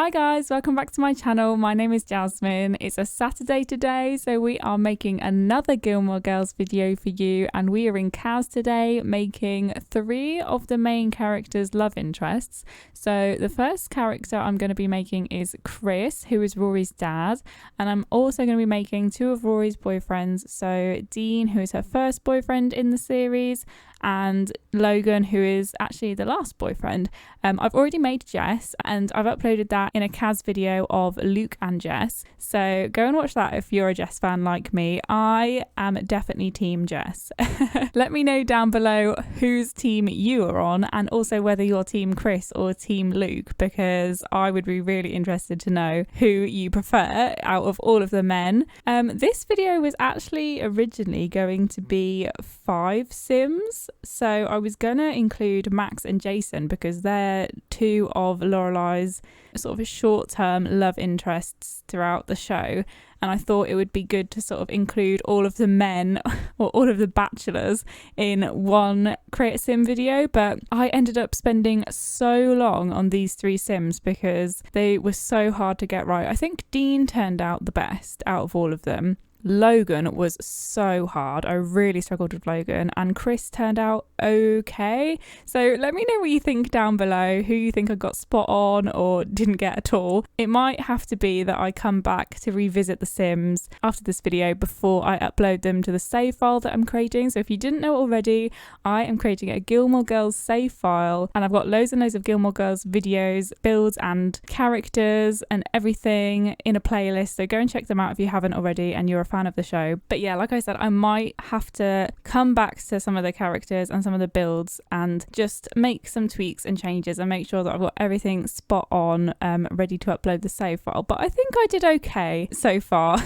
Hi guys, welcome back to my channel. My name is Jasmine. It's a Saturday today, so we are making another Gilmore Girls video for you, and we are in CAS today making 3 of the main characters' love interests. So the first character I'm going to be making is Chris, who is Rory's dad, and I'm also going to be making 2 of Rory's boyfriends, so Dean, who is her first boyfriend in the series, and Logan, who is actually the last boyfriend. I've already made Jess, and I've uploaded that in a CAS video of Luke and Jess, so go and watch that if you're a Jess fan like me. I am definitely team Jess. Let me know down below whose team you are on, and also whether you're team Chris or team Luke, because I would be really interested to know who you prefer out of all of the men. This video was actually originally going to be 5 Sims, so I was gonna include Max and Jason because they're 2 of Lorelai's sort of short-term love interests throughout the show, and I thought it would be good to sort of include all of the men or all of the bachelors in one Create a Sim video, but I ended up spending so long on these 3 Sims because they were so hard to get right. I think Dean turned out the best out of all of them. Logan was so hard. I really struggled with Logan, and Chris turned out okay. So let me know what you think down below, who you think I got spot on or didn't get at all. It might have to be that I come back to revisit the Sims after this video before I upload them to the save file that I'm creating. So if you didn't know already, I am creating a Gilmore Girls save file, and I've got loads and loads of Gilmore Girls videos, builds and characters and everything in a playlist, so go and check them out if you haven't already and you're a fan of the show. But yeah, like I said, I might have to come back to some of the characters and some of the builds and just make some tweaks and changes and make sure that I've got everything spot on, ready to upload the save file. But I think I did okay so far.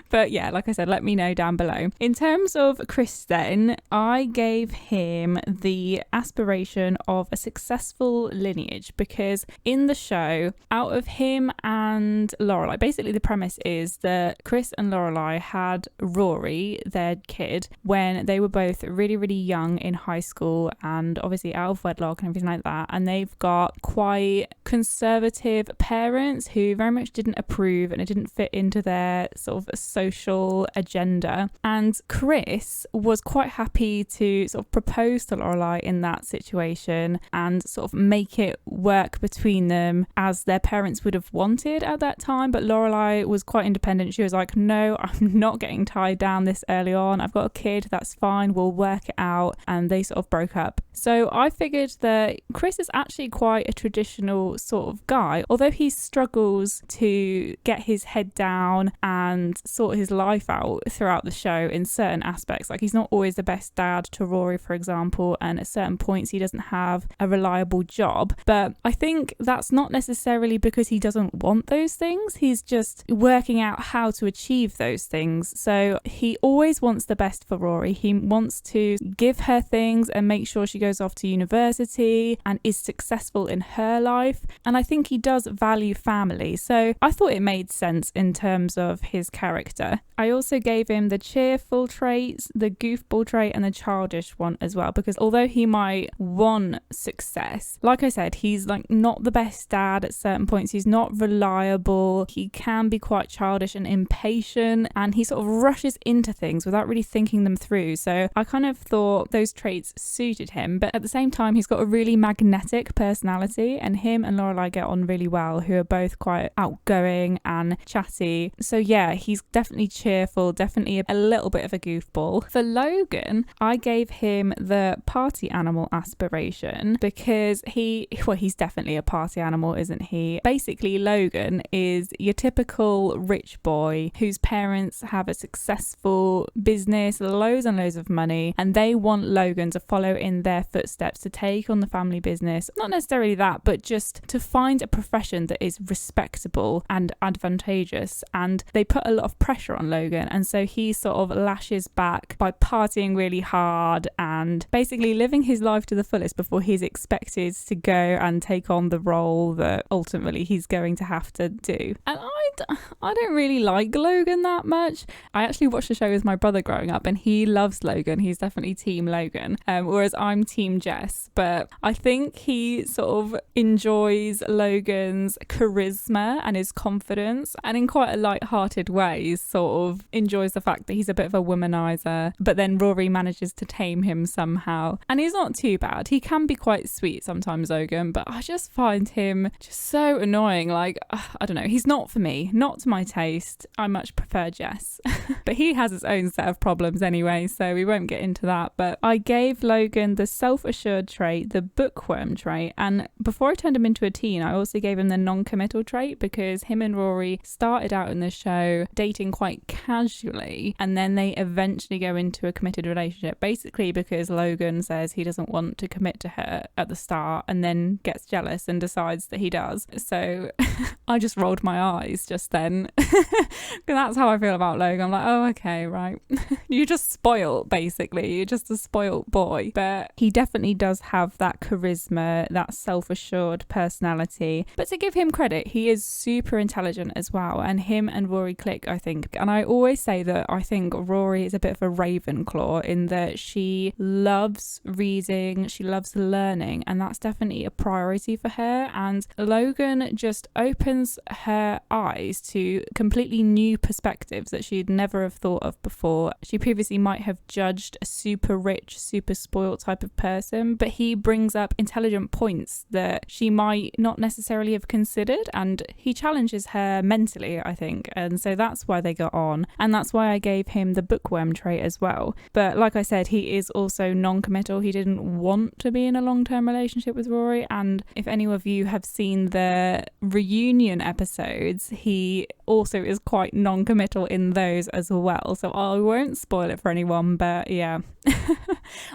But yeah, like I said, let me know down below. In terms of Chris then, I gave him the aspiration of a successful lineage, because in the show, out of him and Lorelai, basically the premise is that Chris and Lorelai had Rory, their kid, when they were both really, really young in high school and obviously out of wedlock and everything like that. And they've got quite conservative parents who very much didn't approve, and it didn't fit into their sort of social agenda. And Chris was quite happy to sort of propose to Lorelai in that situation and sort of make it work between them as their parents would have wanted at that time. But Lorelai was quite independent. She was like, no, I'm not getting tied down this early on. I've got a kid, that's fine, we'll work it out. And they sort of broke up. So I figured that Chris is actually quite a traditional sort of guy, although he struggles to get his head down and sort his life out throughout the show in certain aspects. Like, he's not always the best dad to Rory, for example, and at certain points he doesn't have a reliable job. But I think that's not necessarily because he doesn't want those things. He's just working out how to achieve those things. So he always wants the best for Rory. He wants to give her things and make sure she goes off to university and is successful in her life. And I think he does value family. So I thought it made sense in terms of his character. I also gave him the cheerful traits, the goofball trait, and the childish one as well, because although he might want success, like I said, he's like not the best dad at certain points. He's not reliable. He can be quite childish and impatient, and he sort of rushes into things without really thinking them through. So I kind of thought those traits suited him, but at the same time he's got a really magnetic personality, and him and Lorelai get on really well, who are both quite outgoing and chatty. So yeah, he's definitely cheerful, definitely a little bit of a goofball. For Logan, I gave him the party animal aspiration because he's definitely a party animal, isn't he? Basically, Logan is your typical rich boy whose parents have a successful business, loads and loads of money, and they want Logan to follow in their footsteps, to take on the family business. Not necessarily that, but just to find a profession that is respectable and advantageous. And they put a lot of pressure on Logan, and so he sort of lashes back by partying really hard and basically living his life to the fullest before he's expected to go and take on the role that ultimately he's going to have to do. And I don't really like Logan that much. I actually watched the show with my brother growing up and he loves Logan. He's definitely team Logan, whereas I'm team Jess. But I think he sort of enjoys Logan's charisma and his confidence, and in quite a light-hearted way sort of enjoys the fact that he's a bit of a womanizer, but then Rory manages to tame him somehow. And he's not too bad. He can be quite sweet sometimes, Logan, but I just find him just so annoying. Like, I don't know, he's not for me, not to my taste. I much prefer Jess. But he has his own set of problems anyway, so we won't get into that. But I gave Logan the self-assured trait, the bookworm trait, and before I turned him into a teen, I also gave him the non-committal trait, because him and Rory started out in the show dating quite casually, and then they eventually go into a committed relationship, basically because Logan says he doesn't want to commit to her at the start and then gets jealous and decides that he does. So I just rolled my eyes just then. That's how I feel about Logan. I'm like, oh, okay, right. You're just spoiled, basically. You're just a spoiled boy. But he definitely does have that charisma, that self-assured personality. But to give him credit, he is super intelligent as well. And him and Rory click, I think. And I always say that I think Rory is a bit of a Ravenclaw in that she loves reading, she loves learning, and that's definitely a priority for her. And Logan just opens her eyes to completely new perspectives that she'd never have thought of before. She previously might have judged a super rich, super spoiled type of person, but he brings up intelligent points that she might not necessarily have considered, and he challenges her mentally, I think. And so that's why they got on, and that's why I gave him the bookworm trait as well. But like I said, he is also non-committal. He didn't want to be in a long-term relationship with Rory, and if any of you have seen the reunion episodes, he also is quite non-committal in those as well, so I won't spoil it for anyone, but yeah.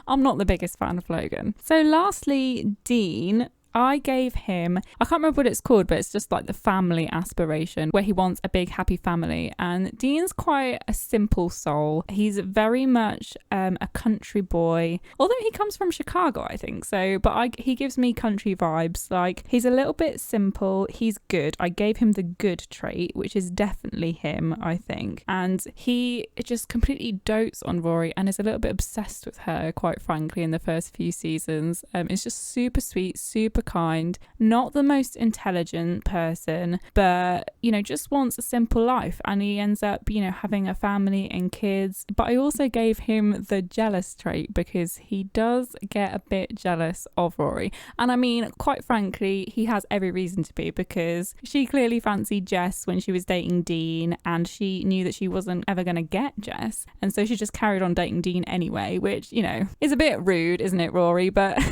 I'm not the biggest fan of Logan. So lastly, Dean. I gave him, I can't remember what it's called, but it's just like the family aspiration, where he wants a big happy family. And Dean's quite a simple soul. He's very much a country boy, although he comes from Chicago, I think. So, but he gives me country vibes. Like, he's a little bit simple. He's good. I gave him the good trait, which is definitely him, I think. And he just completely dotes on Rory and is a little bit obsessed with her, quite frankly, in the first few seasons. It's just super sweet, super kind, not the most intelligent person, but just wants a simple life, and he ends up having a family and kids. But I also gave him the jealous trait, because he does get a bit jealous of Rory, and I mean, quite frankly, he has every reason to be, because she clearly fancied Jess when she was dating Dean, and she knew that she wasn't ever going to get Jess, and so she just carried on dating Dean anyway, which is a bit rude, isn't it, Rory? But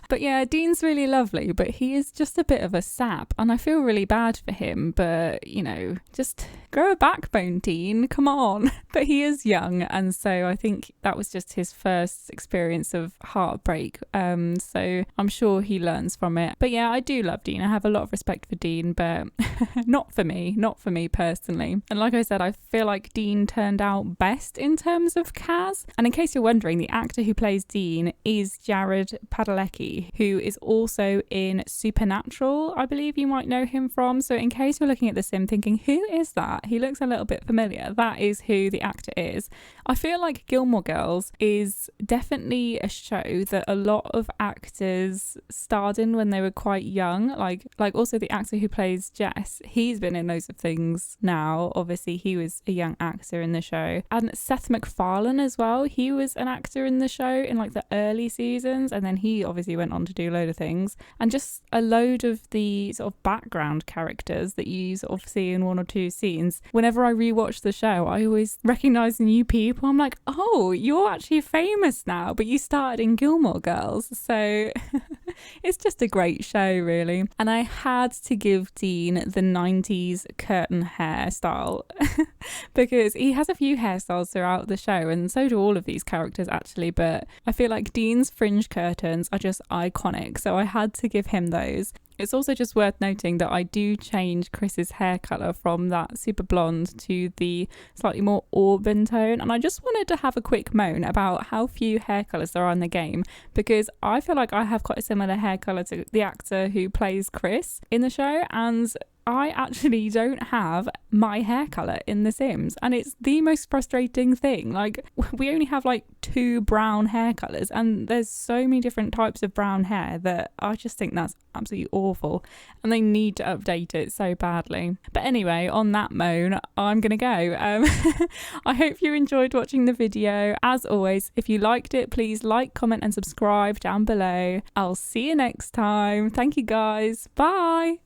but yeah, Dean's really lovely, but he is just a bit of a sap, and I feel really bad for him. But just grow a backbone, Dean, come on. But he is young, and so I think that was just his first experience of heartbreak, so I'm sure he learns from it. But yeah, I do love Dean. I have a lot of respect for Dean, but not for me personally. And like I said, I feel like Dean turned out best in terms of CAS. And in case you're wondering, the actor who plays Dean is Jared Padalecki, who is also in Supernatural, I believe you might know him from. So in case you're looking at the sim thinking, who is that? He looks a little bit familiar. That is who the actor is. I feel like Gilmore Girls is definitely a show that a lot of actors starred in when they were quite young. Like also the actor who plays Jess, he's been in loads of things now. Obviously, he was a young actor in the show. And Seth MacFarlane as well. He was an actor in the show in like the early seasons, and then he obviously went on to do a load of things. And just a load of the sort of background characters that you sort of see in one or two scenes. Whenever I rewatch the show, I always recognise new people. I'm like, oh, you're actually famous now, but you started in Gilmore Girls. So it's just a great show, really. And I had to give Dean the 90s curtain hairstyle because he has a few hairstyles throughout the show, and so do all of these characters actually, but I feel like Dean's fringe curtains are just iconic, so I had to give him those. It's also just worth noting that I do change Chris's hair colour from that super blonde to the slightly more auburn tone, and I just wanted to have a quick moan about how few hair colours there are in the game, because I feel like I have quite a similar hair colour to the actor who plays Chris in the show, and I actually don't have my hair colour in The Sims, and it's the most frustrating thing. Like, we only have like 2 brown hair colours, and there's so many different types of brown hair that I just think that's absolutely awful, and they need to update it so badly. But anyway, on that moan, I'm gonna go. I hope you enjoyed watching the video. As always, if you liked it, please like, comment and subscribe down below. I'll see you next time. Thank you guys. Bye.